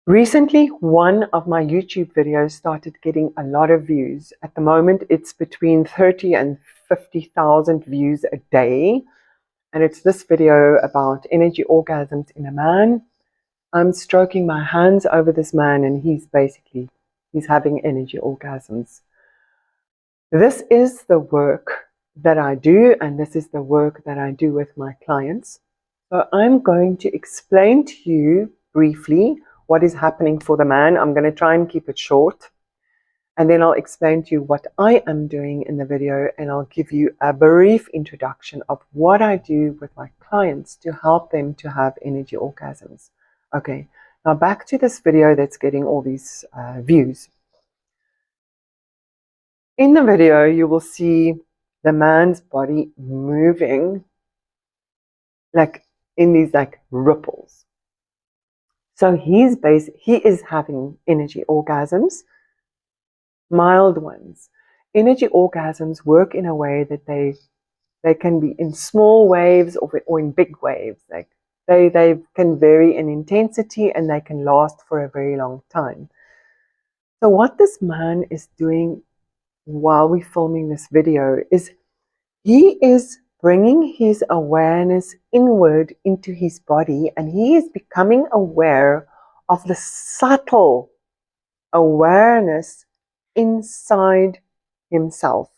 Recently, one of my YouTube videos started getting a lot of views. At the moment, it's between 30 and 50,000 views a day. And it's this video about energy orgasms in a man. I'm stroking my hands over this man and he's having energy orgasms. This is the work that I do, and this is the work that I do with my clients. So I'm going to explain to you briefly what is happening for the man. I'm going to try and keep it short. And then I'll explain to you what I am doing in the video, and I'll give you a brief introduction of what I do with my clients to help them to have energy orgasms. Okay, now back to this video that's getting all these views. In the video, you will see the man's body moving like in these like ripples. So he is having energy orgasms, mild ones. Energy orgasms work in a way that they can be in small waves or in big waves. Like they can vary in intensity and they can last for a very long time. So what this man is doing while we're filming this video is he is bringing his awareness inward into his body, and he is becoming aware of the subtle awareness inside himself.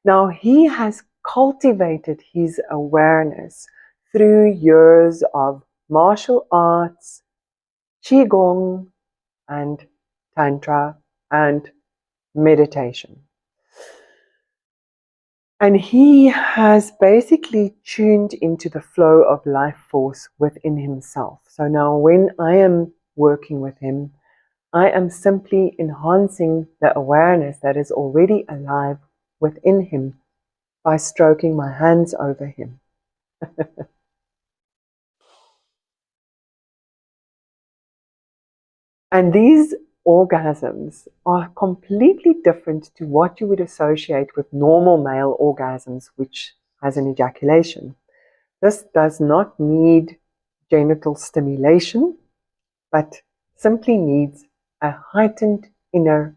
Now, he has cultivated his awareness through years of martial arts, qigong, and tantra, and meditation. And he has basically tuned into the flow of life force within himself. So now when I am working with him, I am simply enhancing the awareness that is already alive within him by stroking my hands over him. And these orgasms are completely different to what you would associate with normal male orgasms, which has an ejaculation. This does not need genital stimulation, but simply needs a heightened inner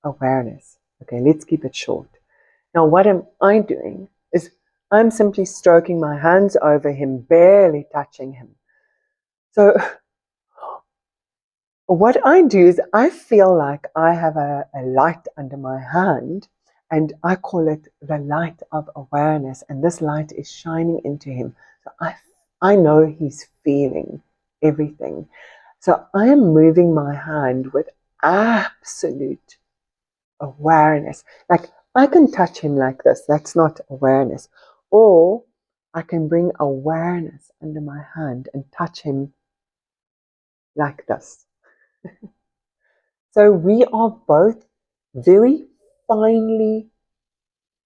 awareness. Okay, let's keep it short. Now, what am I doing is I'm simply stroking my hands over him, barely touching him. So what I do is I feel like I have a light under my hand, and I call it the light of awareness, and this light is shining into him. So I know he's feeling everything. So I am moving my hand with absolute awareness. Like I can touch him like this, that's not awareness. Or I can bring awareness under my hand and touch him like this. So we are both very finely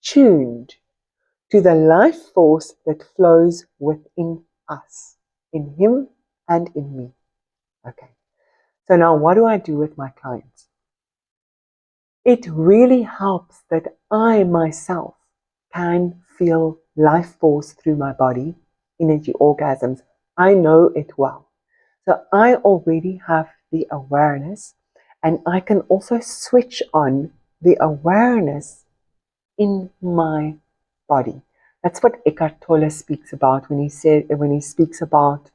tuned to the life force that flows within us, in him and in me. Okay, so now what do I do with my clients? It really helps that I myself can feel life force through my body, energy orgasms. I know it well. So I already have the awareness, and I can also switch on the awareness in my body. That's what Eckhart Tolle speaks about when he speaks about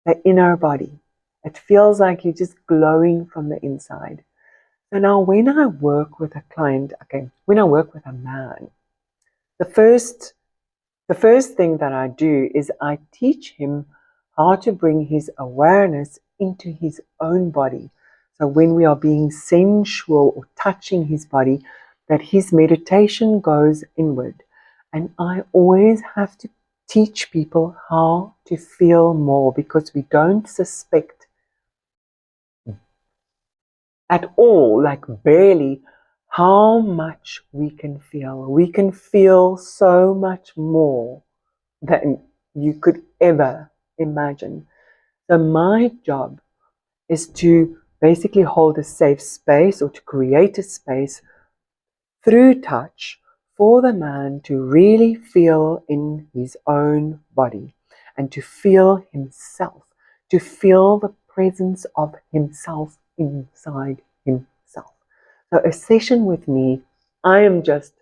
the inner body. It feels like you're just glowing from the inside. So now when I work with a client, when I work with a man, the first thing that I do is I teach him how to bring his awareness into his own body. So when we are being sensual or touching his body, that his meditation goes inward. And I always have to teach people how to feel more, because we don't suspect at all, like barely, how much we can feel. We can feel so much more than you could ever imagine. So my job is to basically hold a safe space, or to create a space through touch for the man to really feel in his own body and to feel himself, to feel the presence of himself inside himself. So a session with me, I am just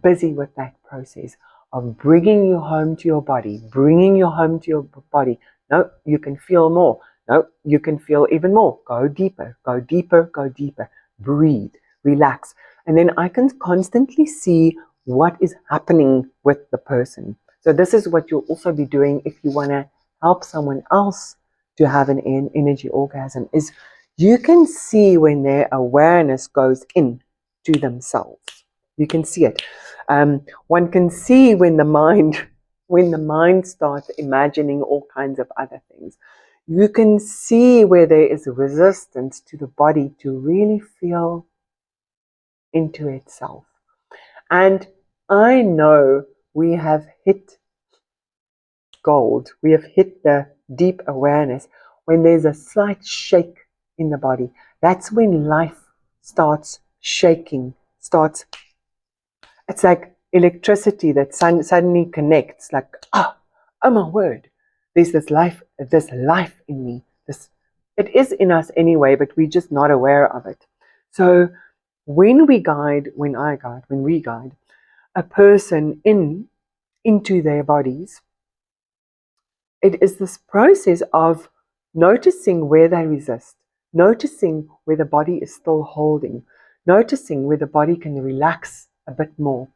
busy with that process of bringing you home to your body, bringing you home to your body. No, you can feel more. No, you can feel even more. Go deeper, go deeper, go deeper. Breathe, relax. And then I can constantly see what is happening with the person. So this is what you'll also be doing if you want to help someone else to have an energy orgasm, is you can see when their awareness goes in to themselves. You can see it. One can see when the mind starts imagining all kinds of other things. You can see where there is resistance to the body to really feel into itself. And I know we have hit gold. We have hit the deep awareness when there's a slight shake in the body. That's when life starts shaking, it's like electricity that suddenly connects, like, oh my word, there's this life in me. It is in us anyway, but we're just not aware of it. So when we guide a person into their bodies, it is this process of noticing where they resist, noticing where the body is still holding, noticing where the body can relax a bit more,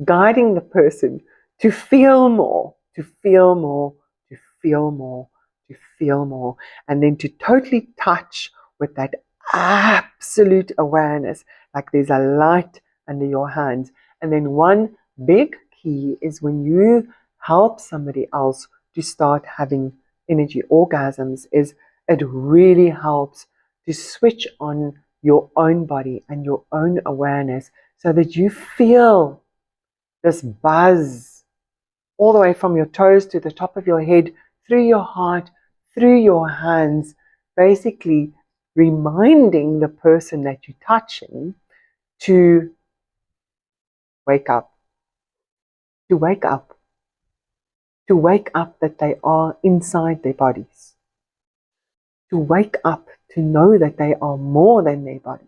guiding the person to feel more, to feel more, to feel more, to feel more, and then to totally touch with that absolute awareness, like there's a light under your hands. And then one big key is when you help somebody else to start having energy orgasms, is it really helps to switch on your own body and your own awareness so that you feel this buzz all the way from your toes to the top of your head, through your heart, through your hands, basically reminding the person that you're touching to wake up, to wake up, to wake up that they are inside their bodies, to wake up to know that they are more than their bodies,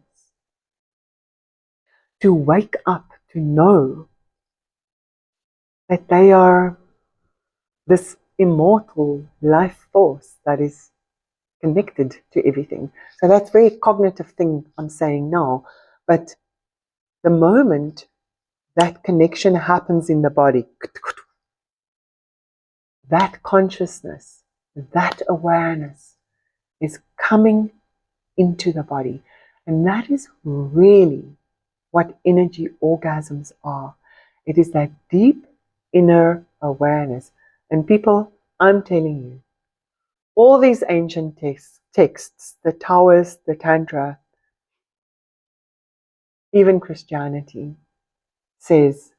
to wake up to know that they are this immortal life force that is connected to everything. So that's a very cognitive thing I'm saying now, but the moment that connection happens in the body, that consciousness, that awareness is coming into the body. And that is really what energy orgasms are. It is that deep inner awareness. And people, I'm telling you, all these ancient texts, the Taoist, the Tantra, even Christianity, says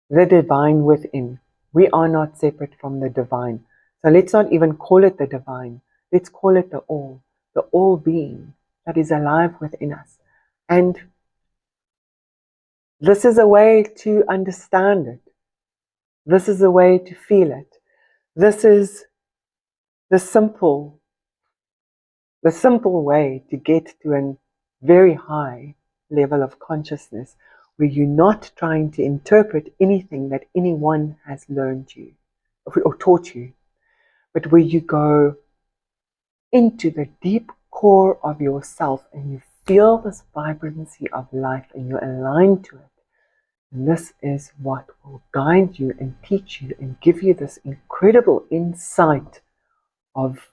the divine within. We are not separate from the divine. So let's not even call it the divine. Let's call it the all being that is alive within us. And this is a way to understand it. This is a way to feel it. This is the simple way to get to a very high level of consciousness, where you're not trying to interpret anything that anyone has learned you or taught you, but where you go into the deep core of yourself and you feel this vibrancy of life and you're aligned to it. And this is what will guide you and teach you and give you this incredible insight of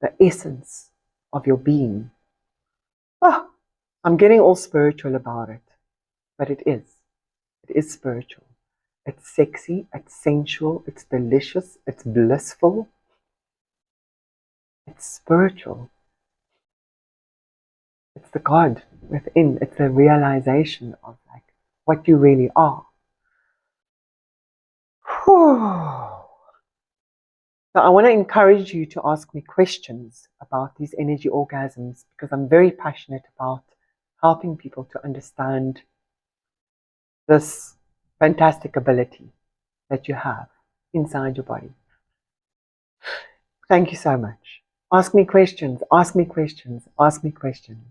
the essence of your being. I'm getting all spiritual about it, but it is. It is spiritual. It's sexy, it's sensual, it's delicious, it's blissful. It's spiritual. It's the God within. It's the realization of like what you really are. So I want to encourage you to ask me questions about these energy orgasms, because I'm very passionate about helping people to understand this fantastic ability that you have inside your body. Thank you so much. Ask me questions, ask me questions, ask me questions.